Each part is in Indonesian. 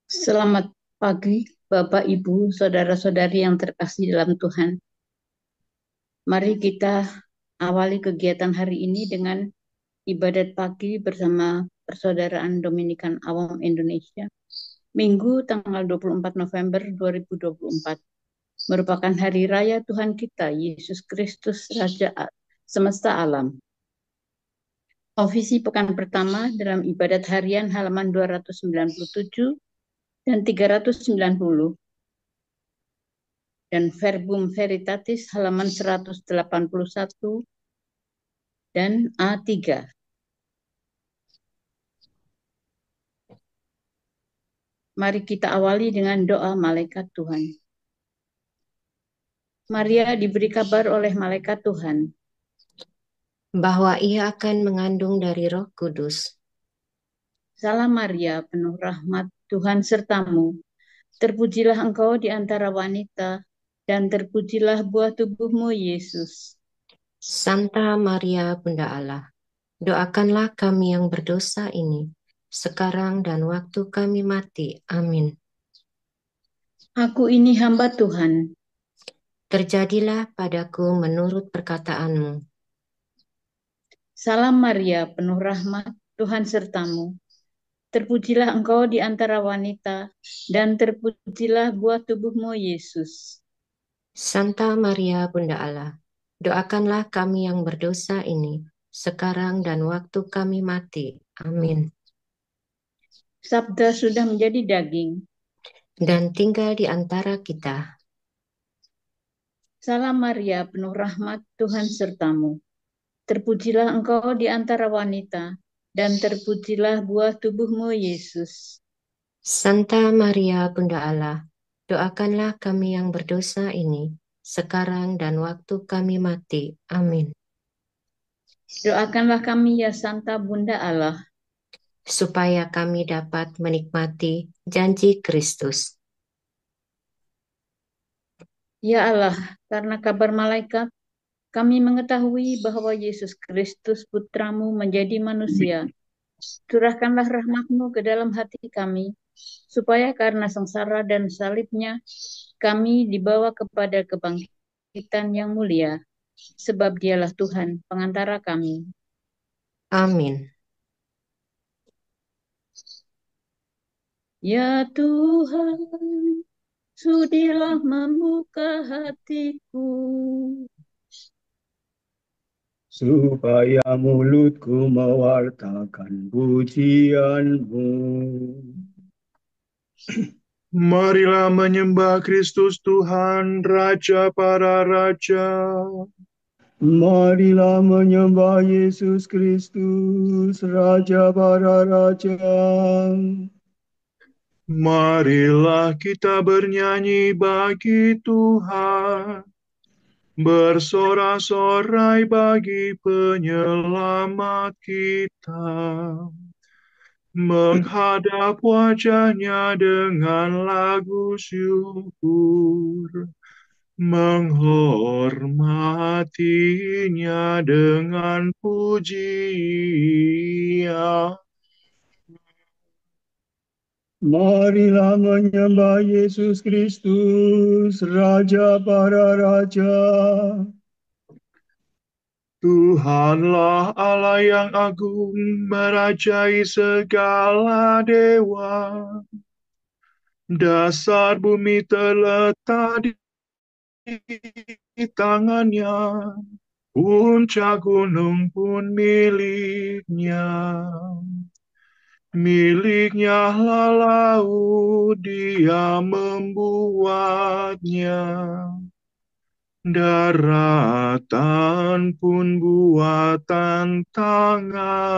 Selamat pagi, Bapak, Ibu, saudara-saudari yang terkasih dalam Tuhan. Mari kita awali kegiatan hari ini dengan ibadat pagi bersama Persaudaraan Dominikan Awam Indonesia. Minggu tanggal 24 November 2024 merupakan hari raya Tuhan kita, Yesus Kristus, Raja semesta alam. Ofisi pekan pertama dalam ibadat harian halaman 297 dan 390. Dan Verbum Veritatis halaman 181 dan A3. Mari kita awali dengan doa malaikat Tuhan. Maria diberi kabar oleh malaikat Tuhan bahwa ia akan mengandung dari Roh Kudus. Salam Maria, penuh rahmat, Tuhan sertamu. Terpujilah engkau di antara wanita, dan terpujilah buah tubuhmu, Yesus. Santa Maria Bunda Allah, doakanlah kami yang berdosa ini, sekarang dan waktu kami mati. Amin. Aku ini hamba Tuhan. Terjadilah padaku menurut perkataanmu. Salam Maria, penuh rahmat, Tuhan sertamu. Terpujilah engkau di antara wanita, dan terpujilah buah tubuhmu, Yesus. Santa Maria Bunda Allah, doakanlah kami yang berdosa ini, sekarang dan waktu kami mati. Amin. Sabda sudah menjadi daging. Dan tinggal di antara kita. Salam Maria, penuh rahmat, Tuhan sertamu. Terpujilah engkau di antara wanita, dan terpujilah buah tubuhmu, Yesus. Santa Maria Bunda Allah, doakanlah kami yang berdosa ini, sekarang dan waktu kami mati. Amin. Doakanlah kami ya Santa Bunda Allah. Supaya kami dapat menikmati janji Kristus. Ya Allah, karena kabar malaikat, kami mengetahui bahwa Yesus Kristus putramu menjadi manusia. Curahkanlah rahmat-Mu ke dalam hati kami, supaya karena sengsara dan salibnya, kami dibawa kepada kebangkitan yang mulia, sebab dialah Tuhan, pengantara kami. Amin. Ya Tuhan, sudilah membuka hatiku, supaya mulutku mewartakan pujian-Mu. Marilah menyembah Kristus Tuhan, Raja para Raja. Marilah menyembah Yesus Kristus, Raja para Raja. Marilah kita bernyanyi bagi Tuhan, bersorak-sorai bagi penyelamat kita, menghadap wajahnya dengan lagu syukur, menghormatinya dengan pujian. Marilah menyembah Yesus Kristus, Raja para Raja. Tuhanlah Allah yang agung, merajai segala dewa. Dasar bumi terletak di tangannya, puncak gunung pun miliknya. Miliknya lah laut, dia membuatnya. Daratan pun buatan tangannya.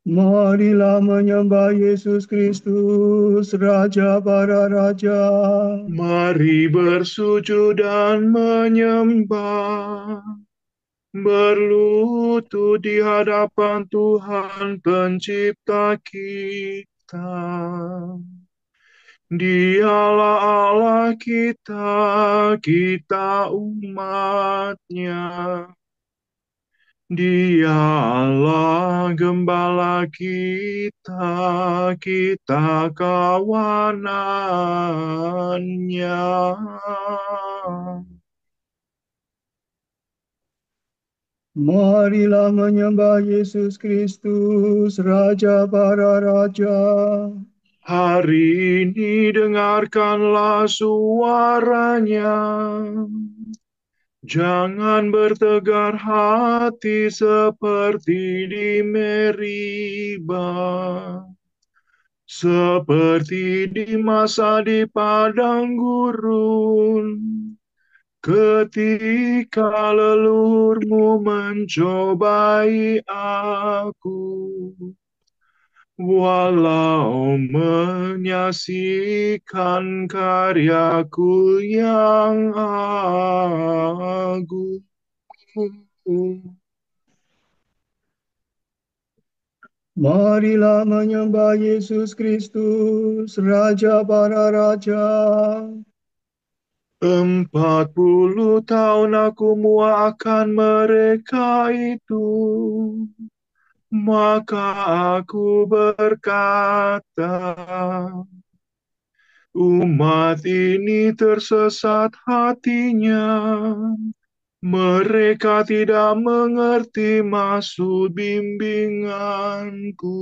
Marilah menyembah Yesus Kristus, Raja para Raja. Mari bersujud dan menyembah, berlutut di hadapan Tuhan Pencipta kita. Dialah Allah kita, kita umatnya. Dialah gembala kita, kita kawanannya. Marilah menyembah Yesus Kristus, Raja para Raja. Hari ini dengarkanlah suaranya. Jangan bertegar hati seperti di Meriba, seperti di masa di padang gurun, ketika leluhurmu mencobai aku. Walau menyaksikan karyaku yang agung. Marilah menyembah Yesus Kristus, Raja para Raja. 40 tahun aku muakkan mereka itu. Maka aku berkata, umat ini tersesat hatinya. Mereka tidak mengerti maksud bimbinganku.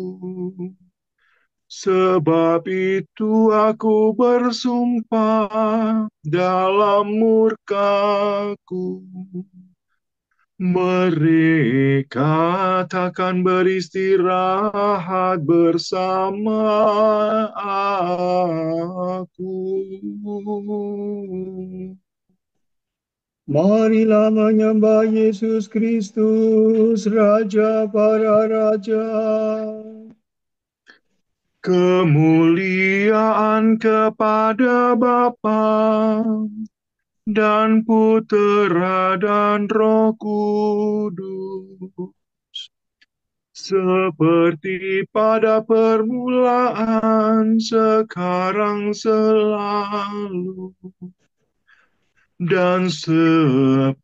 Sebab itu aku bersumpah dalam murkaku. Mereka takkan beristirahat bersama aku. Marilah menyembah Yesus Kristus, Raja para Raja. Kemuliaan kepada Bapa dan Putera dan Roh Kudus, seperti pada permulaan, sekarang, selalu, dan sepanjang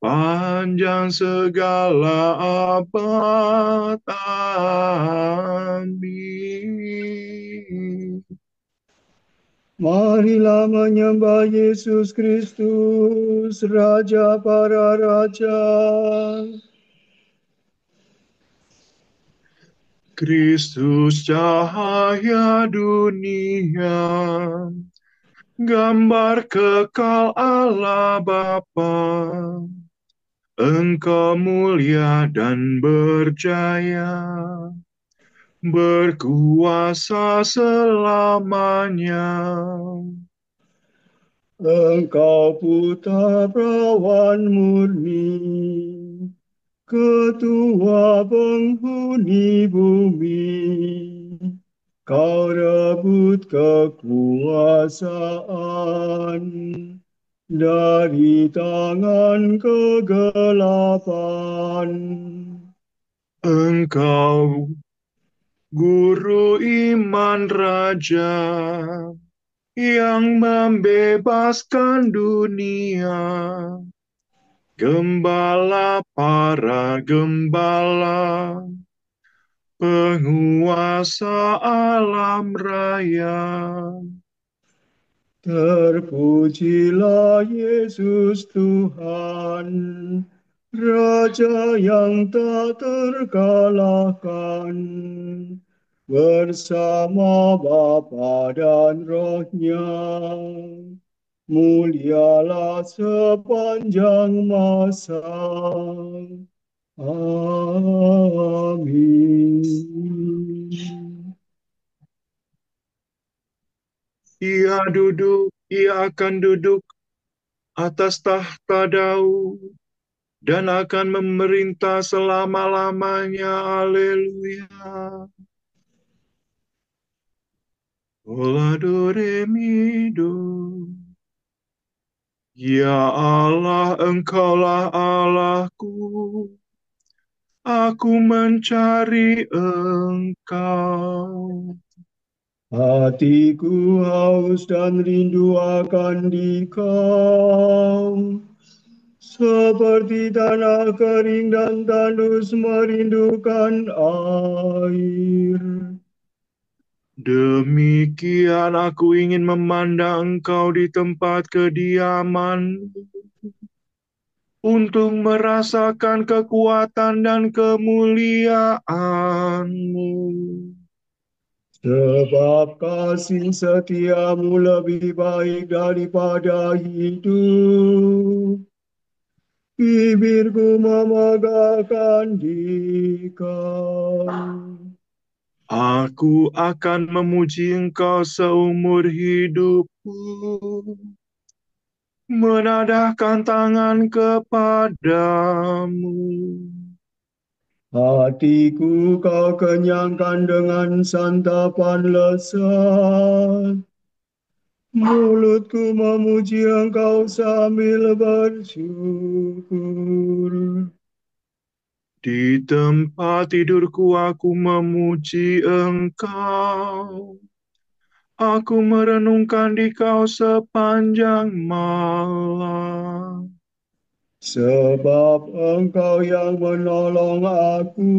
segala abad. Amin. Marilah menyembah Yesus Kristus, Raja para Raja. Kristus cahaya dunia, gambar kekal Allah Bapa. Engkau mulia dan berjaya, berkuasa selamanya. Engkau putra perawan murni, ketua penghuni bumi. Kau rebut kekuasaan dari tangan kegelapan. Engkau guru iman raja yang membebaskan dunia, gembala para gembala, penguasa alam raya. Terpujilah Yesus Tuhan, Raja yang tak terkalahkan, bersama Bapa dan Roh-Nya. Mulialah sepanjang masa. Amin. Ia akan duduk atas tahta Daud dan akan memerintah selama-lamanya. Haleluya. Ola do re mi do. Ya Allah, Engkaulah Allahku. Aku mencari Engkau. Hatiku haus dan rindu akan Dikau, seperti tanah kering dan tandus merindukan air. Demikian aku ingin memandang Engkau di tempat kediaman, untuk merasakan kekuatan dan kemuliaan-Mu. Sebab kasih setiamu lebih baik daripada hidup. Bibirku memegahkan dikau. Aku akan memuji Engkau seumur hidupku, menadahkan tangan kepadamu. Hatiku kau kenyangkan dengan santapan lezat. Mulutku memuji Engkau sambil bersyukur. Di tempat tidurku aku memuji Engkau. Aku merenungkan di Kau sepanjang malam. Sebab Engkau yang menolong aku.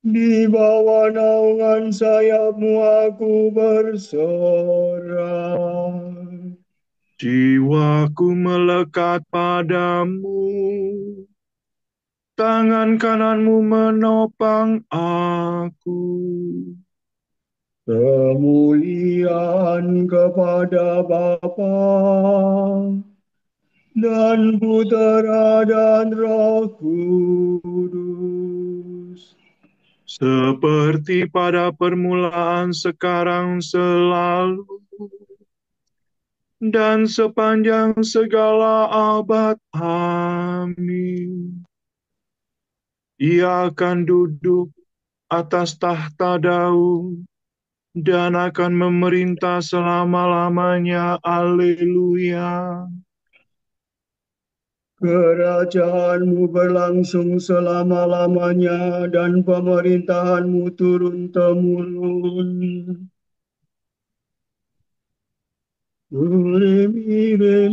Di bawah naungan sayapmu aku bersorak. Jiwaku melekat padamu. Tangan kananmu menopang aku. Kemuliaan kepada Bapa dan Putera dan Roh Kudus. Seperti pada permulaan, sekarang, selalu, dan sepanjang segala abad. Amin. Ia akan duduk atas tahta Daud dan akan memerintah selama-lamanya. Haleluya. Kerajaanmu berlangsung selama-lamanya dan pemerintahanmu turun-temurun. Do, re, mi, do,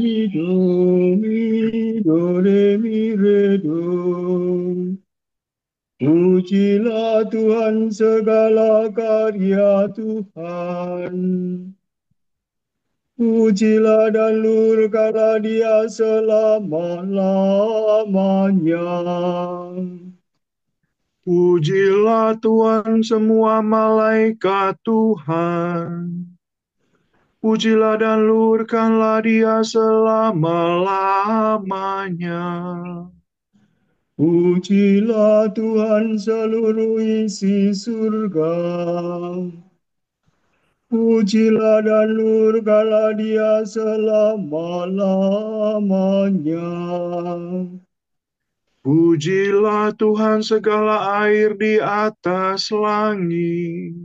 re, mi, re, do. Pujilah Tuhan segala karya Tuhan. Pujilah dan lurkanlah Dia selama-lamanya. Pujilah Tuhan semua malaikat Tuhan. Pujilah dan luhurkanlah Dia selama-lamanya. Pujilah Tuhan seluruh isi surga. Pujilah dan lurkanlah Dia selama-lamanya. Pujilah Tuhan segala air di atas langit.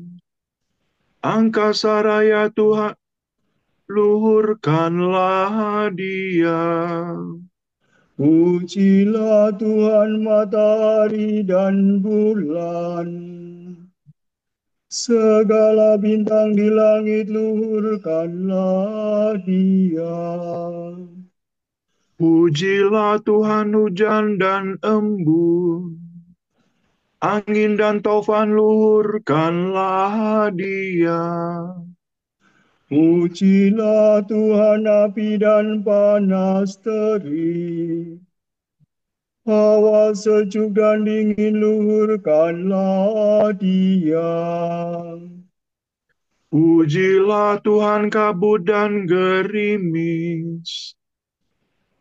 Angkasa raya Tuhan, luhurkanlah Dia. Pujilah Tuhan matahari dan bulan. Segala bintang di langit luhurkanlah Dia. Pujilah Tuhan hujan dan embun. Angin dan taufan luhurkanlah Dia. Pujilah Tuhan api dan panas terik. Hawa sejuk dan dingin luhurkanlah Dia. Pujilah Tuhan kabut dan gerimis.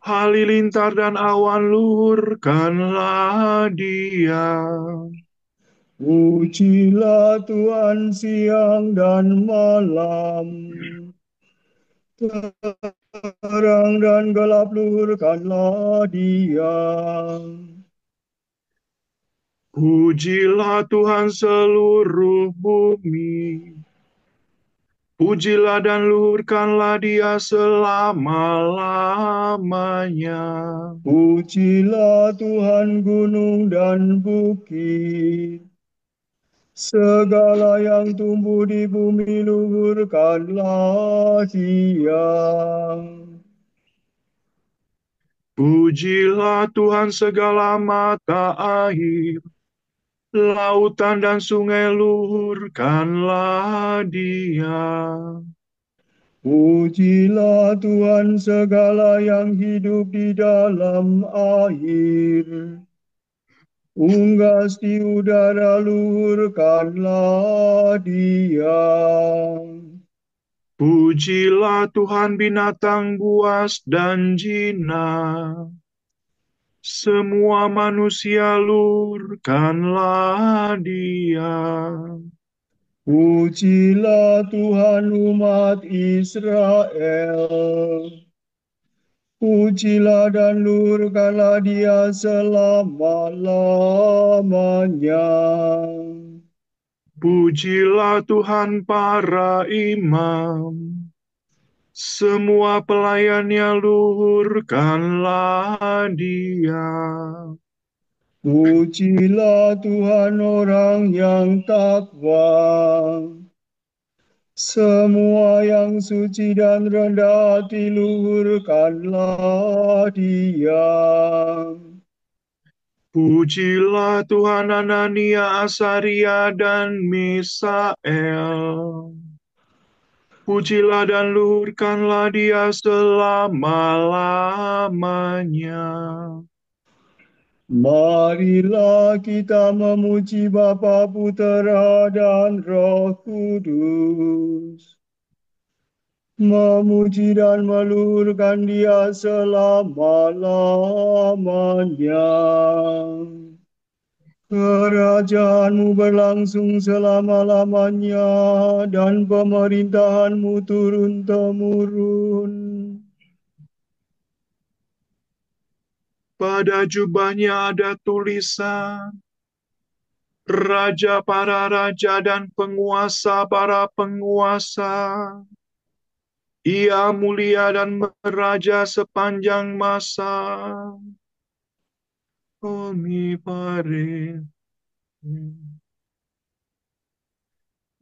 Halilintar dan awan luhurkanlah Dia. Pujilah Tuhan siang dan malam. Terang dan gelap luhurkanlah Dia. Pujilah Tuhan seluruh bumi. Pujilah dan luhurkanlah Dia selama-lamanya. Pujilah Tuhan gunung dan bukit. Segala yang tumbuh di bumi luhurkanlah Dia. Pujilah Tuhan segala mata air, lautan dan sungai luhurkanlah Dia. Pujilah Tuhan segala yang hidup di dalam air. Unggas di udara luhurkanlah Dia. Pujilah Tuhan binatang buas dan jinak. Semua manusia luhurkanlah Dia. Pujilah Tuhan umat Israel. Pujilah dan luhurkanlah Dia selama-lamanya. Pujilah Tuhan para imam. Semua pelayannya luhurkanlah Dia. Pujilah Tuhan orang yang takwa. Semua yang suci dan rendah hati luhurkanlah Dia. Pujilah Tuhan Anania, Asaria, dan Misael. Pujilah dan luhurkanlah Dia selama-lamanya. Marilah kita memuji Bapa, Putera, dan Roh Kudus. Memuji dan meluhurkan Dia selama-lamanya. Kerajaanmu berlangsung selama-lamanya dan pemerintahanmu turun-temurun. Pada jubahnya ada tulisan, Raja para raja dan penguasa para penguasa. Ia mulia dan meraja sepanjang masa. Omnipare.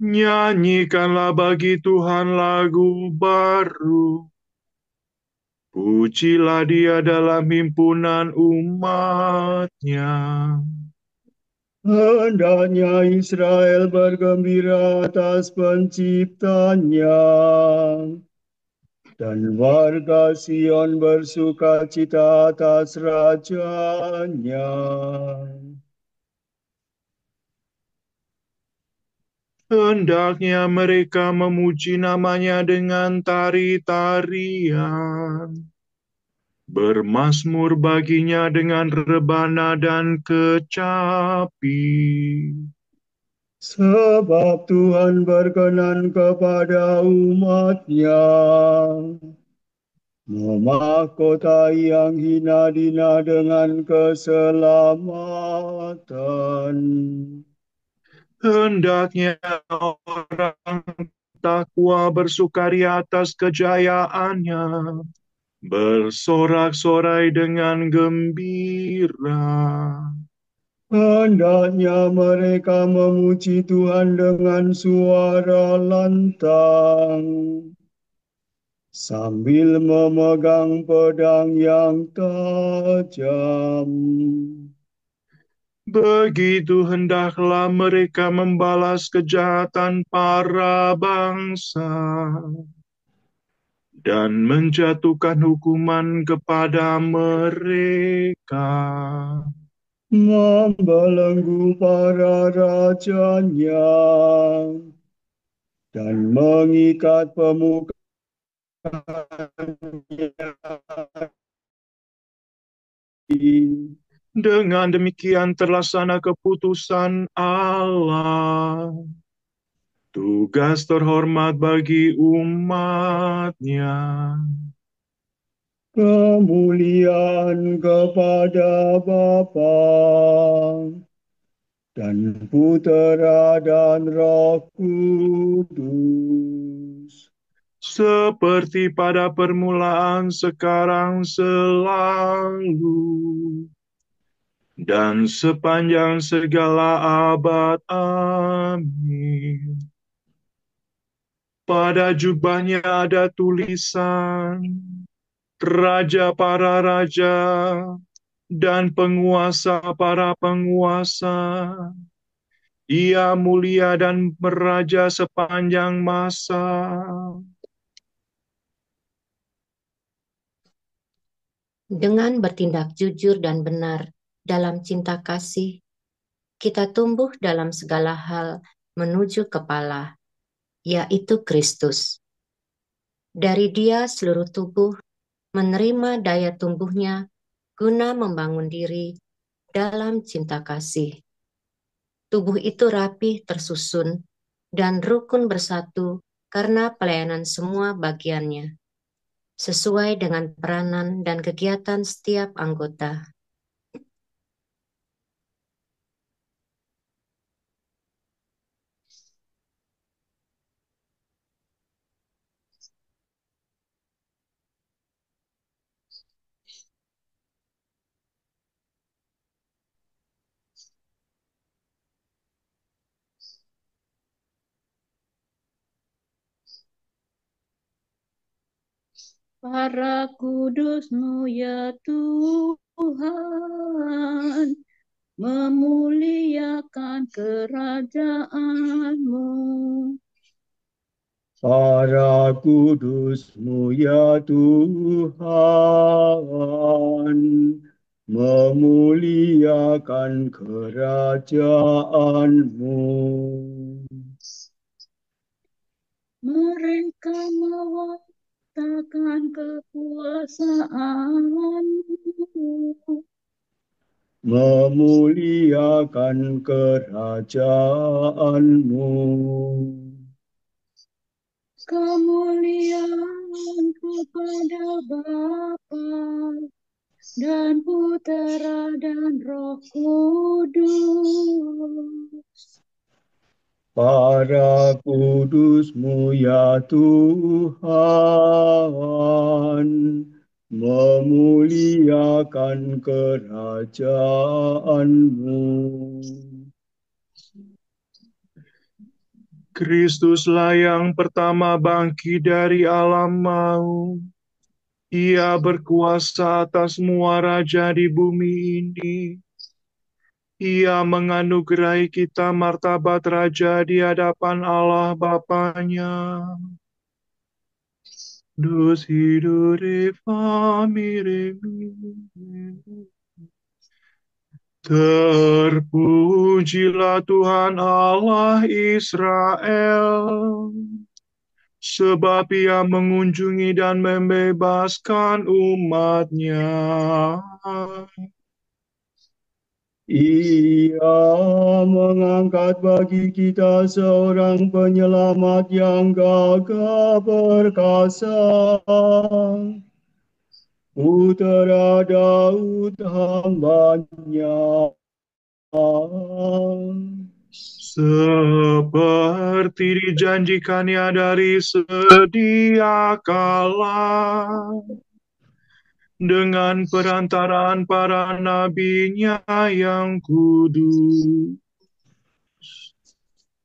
Nyanyikanlah bagi Tuhan lagu baru. Pujilah Dia dalam himpunan umat-Nya. Hendaknya Israel bergembira atas penciptanya, dan warga Sion bersuka cita atas rajanya. Hendaknya mereka memuji namanya dengan tari-tarian. Bermazmur baginya dengan rebana dan kecapi. Sebab Tuhan berkenan kepada umat-Nya, memahkotai yang hina dina dengan keselamatan. Hendaknya orang takwa bersukaria atas kejayaannya, bersorak-sorai dengan gembira. Hendaknya mereka memuji Tuhan dengan suara lantang, sambil memegang pedang yang tajam. Begitu hendaklah mereka membalas kejahatan para bangsa dan menjatuhkan hukuman kepada mereka. Membelenggu para rajanya dan mengikat pemukanya. Dengan demikian terlaksana keputusan Allah. Tugas terhormat bagi umat-Nya. Kemuliaan kepada Bapa dan Putera dan Roh Kudus. Seperti pada permulaan, sekarang, selalu, dan sepanjang segala abad. Amin. Pada jubahnya ada tulisan, Raja para raja, dan penguasa para penguasa. Ia mulia dan meraja sepanjang masa. Dengan bertindak jujur dan benar dalam cinta kasih, kita tumbuh dalam segala hal menuju kepala, yaitu Kristus. Dari Dia seluruh tubuh menerima daya tumbuhnya guna membangun diri dalam cinta kasih. Tubuh itu rapih tersusun dan rukun bersatu karena pelayanan semua bagiannya, sesuai dengan peranan dan kegiatan setiap anggota. Para kudus-Mu ya Tuhan, memuliakan kerajaan-Mu. Para kudus-Mu ya Tuhan, memuliakan kerajaan-Mu. Mereka mewartakan kekuasaan-Mu. Memuliakan kerajaan-Mu. Kemuliaan kepada Bapa dan Putera dan Roh Kudus. Para kudus-Mu ya Tuhan, memuliakan kerajaan-Mu. Kristuslah yang pertama bangkit dari alam maut. Ia berkuasa atas semua raja di bumi ini. Ia menganugerahi kita martabat raja di hadapan Allah Bapanya. Dus hidure famire. Terpujilah Tuhan Allah Israel, sebab Ia mengunjungi dan membebaskan umat-Nya. Ia mengangkat bagi kita seorang penyelamat yang gagah perkasa, Putera Daud hamba-Nya. Seperti dijanjikannya dari sedia kala, dengan perantaraan para nabi-Nya yang kudus,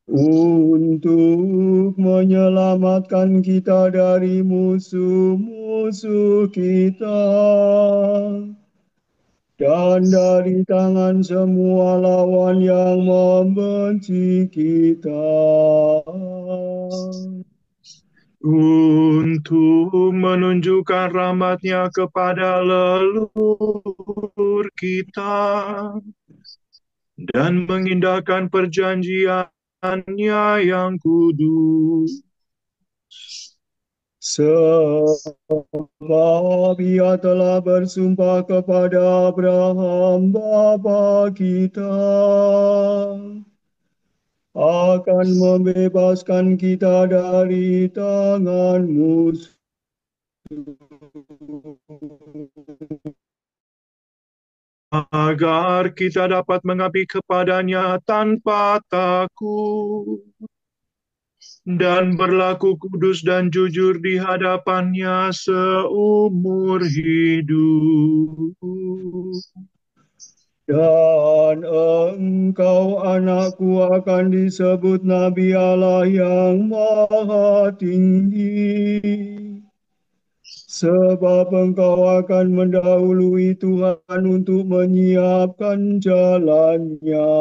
untuk menyelamatkan kita dari musuh-musuh kita dan dari tangan semua lawan yang membenci kita, untuk menunjukkan rahmat-Nya kepada leluhur kita dan mengindahkan perjanjian-Nya yang kudus. Sebab Ia telah bersumpah kepada Abraham bapa kita akan membebaskan kita dari tangan musuh, agar kita dapat mengabdi kepada-Nya tanpa takut dan berlaku kudus dan jujur di hadapan-Nya seumur hidup. dan engkau anakku akan disebut Nabi Allah yang Maha Tinggi, Sebab engkau akan mendahului Tuhan untuk menyiapkan jalannya.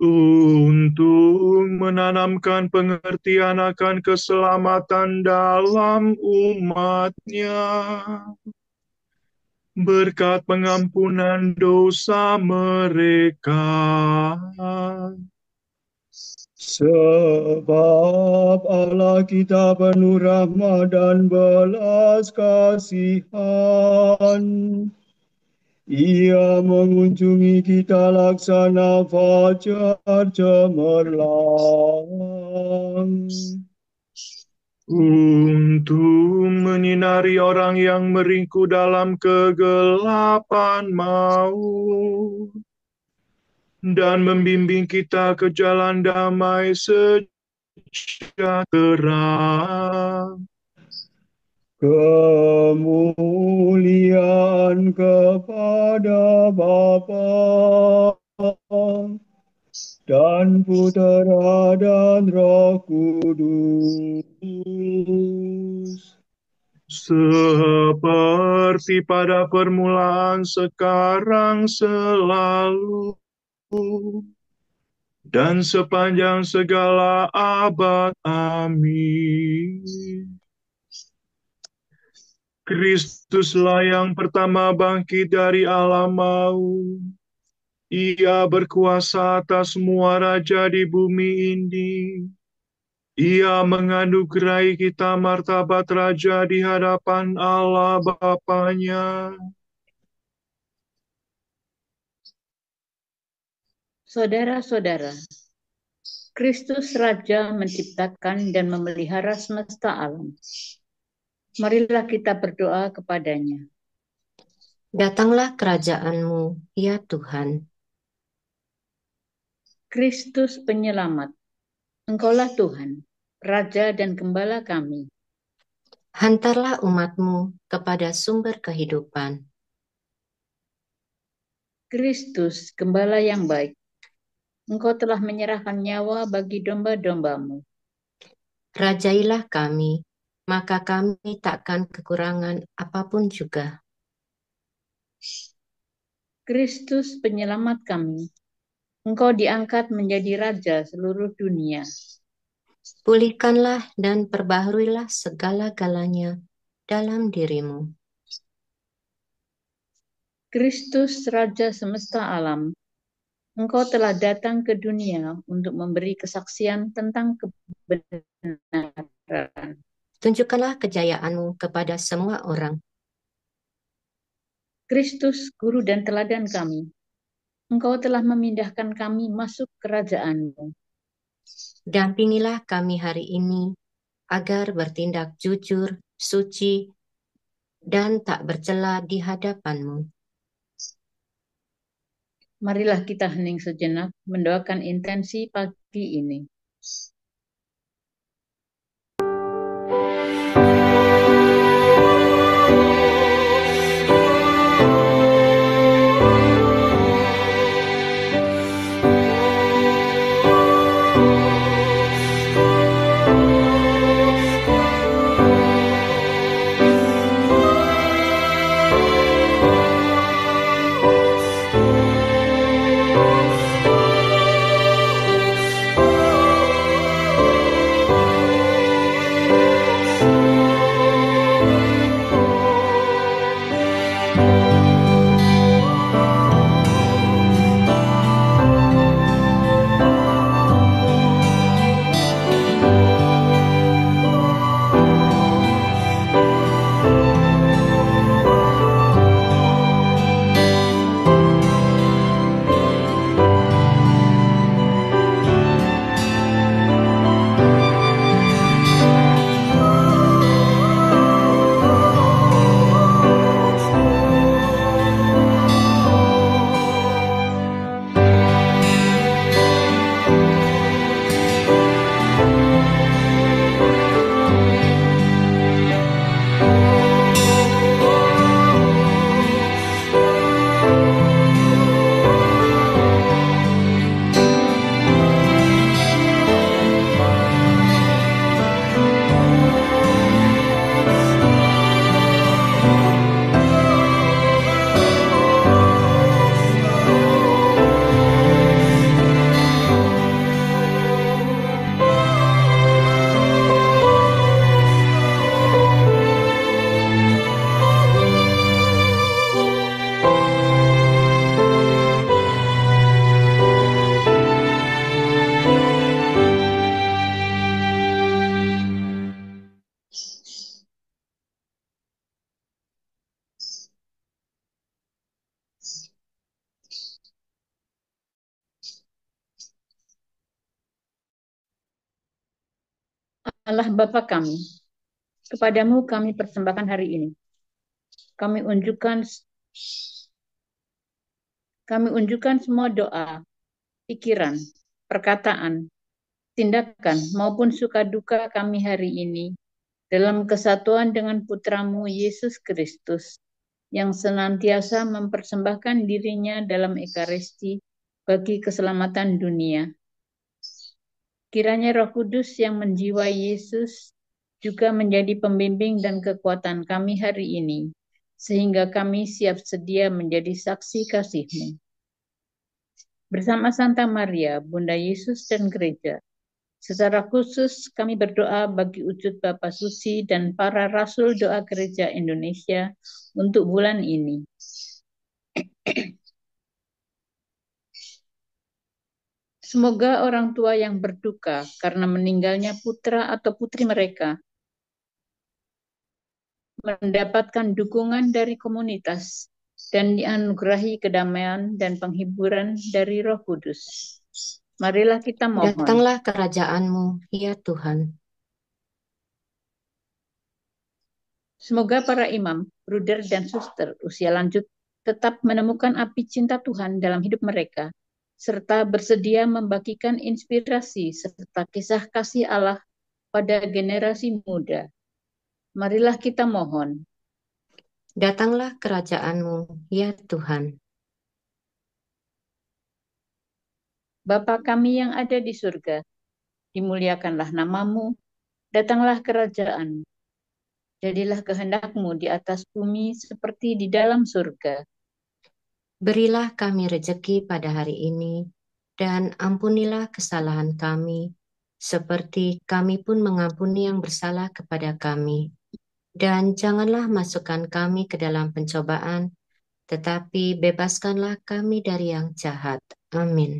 Untuk menanamkan pengertian akan keselamatan dalam umatnya. Berkat pengampunan dosa mereka. Sebab Allah kita penuh rahmat dan belas kasihan. Ia mengunjungi kita laksana fajar cemerlang. Untuk menyinari orang yang meringkuk dalam kegelapan maut. Dan membimbing kita ke jalan damai sejahtera. Kemuliaan kepada Bapa dan Putera dan Roh Kudus. Seperti pada permulaan, sekarang, selalu, dan sepanjang segala abad. Amin. Kristuslah yang pertama bangkit dari alam maut. Ia berkuasa atas semua raja di bumi ini. Ia menganugerahi kita martabat raja di hadapan Allah Bapanya. Saudara-saudara, Kristus Raja menciptakan dan memelihara semesta alam. Marilah kita berdoa kepadanya. Datanglah kerajaan-Mu, ya Tuhan. Kristus Penyelamat, Engkaulah Tuhan, Raja dan Gembala kami. Hantarlah umat-Mu kepada sumber kehidupan. Kristus, Gembala yang baik, Engkau telah menyerahkan nyawa bagi domba-domba-Mu. Rajailah kami, maka kami takkan kekurangan apapun juga. Kristus Penyelamat kami, Engkau diangkat menjadi Raja seluruh dunia. Pulihkanlah dan perbaharuilah segala-galanya dalam diri-Mu. Kristus Raja semesta alam, Engkau telah datang ke dunia untuk memberi kesaksian tentang kebenaran. Tunjukkanlah kejayaan-Mu kepada semua orang. Kristus, Guru dan Teladan kami, Engkau telah memindahkan kami masuk kerajaan-Mu. Dampingilah kami hari ini, agar bertindak jujur, suci, dan tak bercela di hadapan-Mu. Marilah kita hening sejenak mendoakan intensi pagi ini. Allah Bapa kami, kepadamu kami persembahkan hari ini. Kami unjukkan semua doa, pikiran, perkataan, tindakan maupun suka duka kami hari ini dalam kesatuan dengan Putramu Yesus Kristus yang senantiasa mempersembahkan dirinya dalam Ekaristi bagi keselamatan dunia. Kiranya Roh Kudus yang menjiwai Yesus juga menjadi pembimbing dan kekuatan kami hari ini, sehingga kami siap sedia menjadi saksi kasih-Mu. Bersama Santa Maria, Bunda Yesus dan Gereja, secara khusus kami berdoa bagi wujud Bapa Suci dan para Rasul Doa Gereja Indonesia untuk bulan ini. Semoga orang tua yang berduka karena meninggalnya putra atau putri mereka mendapatkan dukungan dari komunitas dan dianugerahi kedamaian dan penghiburan dari Roh Kudus. Marilah kita mohon. Datanglah kerajaan-Mu, ya Tuhan. Semoga para imam, bruder, dan suster usia lanjut tetap menemukan api cinta Tuhan dalam hidup mereka, serta bersedia membagikan inspirasi serta kisah kasih Allah pada generasi muda. Marilah kita mohon. Datanglah kerajaan-Mu, ya Tuhan. Bapa kami yang ada di surga, dimuliakanlah nama-Mu, datanglah kerajaan. Jadilah kehendak-Mu di atas bumi seperti di dalam surga. Berilah kami rejeki pada hari ini, dan ampunilah kesalahan kami, seperti kami pun mengampuni yang bersalah kepada kami. Dan janganlah masukkan kami ke dalam pencobaan, tetapi bebaskanlah kami dari yang jahat. Amin.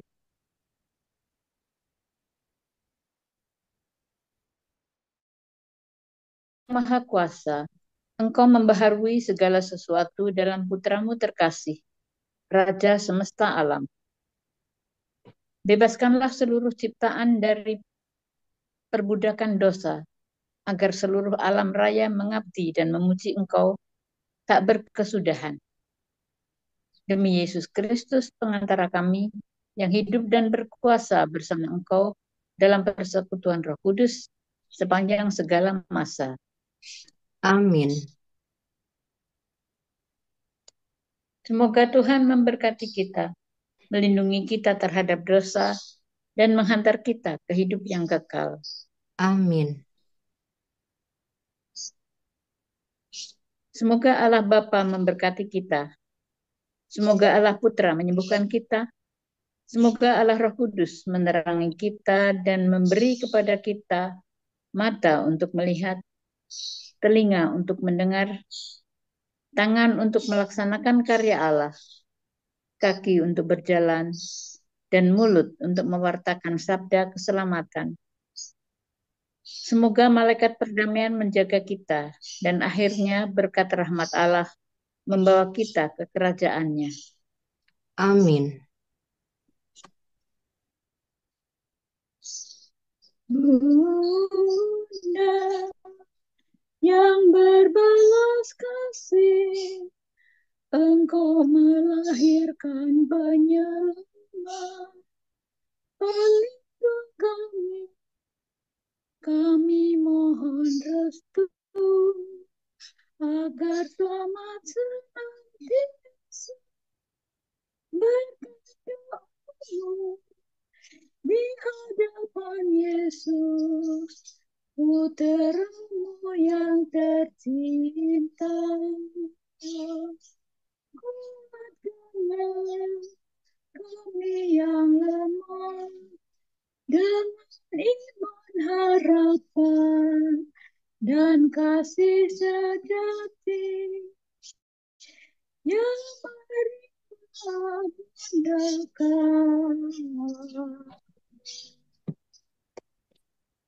Maha Kuasa, Engkau membaharui segala sesuatu dalam Putramu terkasih, Raja semesta alam. Bebaskanlah seluruh ciptaan dari perbudakan dosa, agar seluruh alam raya mengabdi dan memuji Engkau tak berkesudahan. Demi Yesus Kristus, pengantara kami, yang hidup dan berkuasa bersama Engkau dalam persekutuan Roh Kudus sepanjang segala masa. Amin. Semoga Tuhan memberkati kita, melindungi kita terhadap dosa, dan menghantar kita ke hidup yang kekal. Amin. Semoga Allah Bapa memberkati kita. Semoga Allah Putra menyembuhkan kita. Semoga Allah Roh Kudus menerangi kita dan memberi kepada kita mata untuk melihat, telinga untuk mendengar, tangan untuk melaksanakan karya Allah, kaki untuk berjalan, dan mulut untuk mewartakan sabda keselamatan. Semoga malaikat perdamaian menjaga kita, dan akhirnya berkat rahmat Allah membawa kita ke kerajaannya. Amin. Bunda yang berbalas kasih, Engkau melahirkan penyelamat. Pelindung kami mohon restu, agar selamat senantiasa berdoa di hadapan Yesus, Putramu yang tercinta. Kuatkanlah kami yang lemah dengan iman, harapan, dan kasih sejati yang berikan.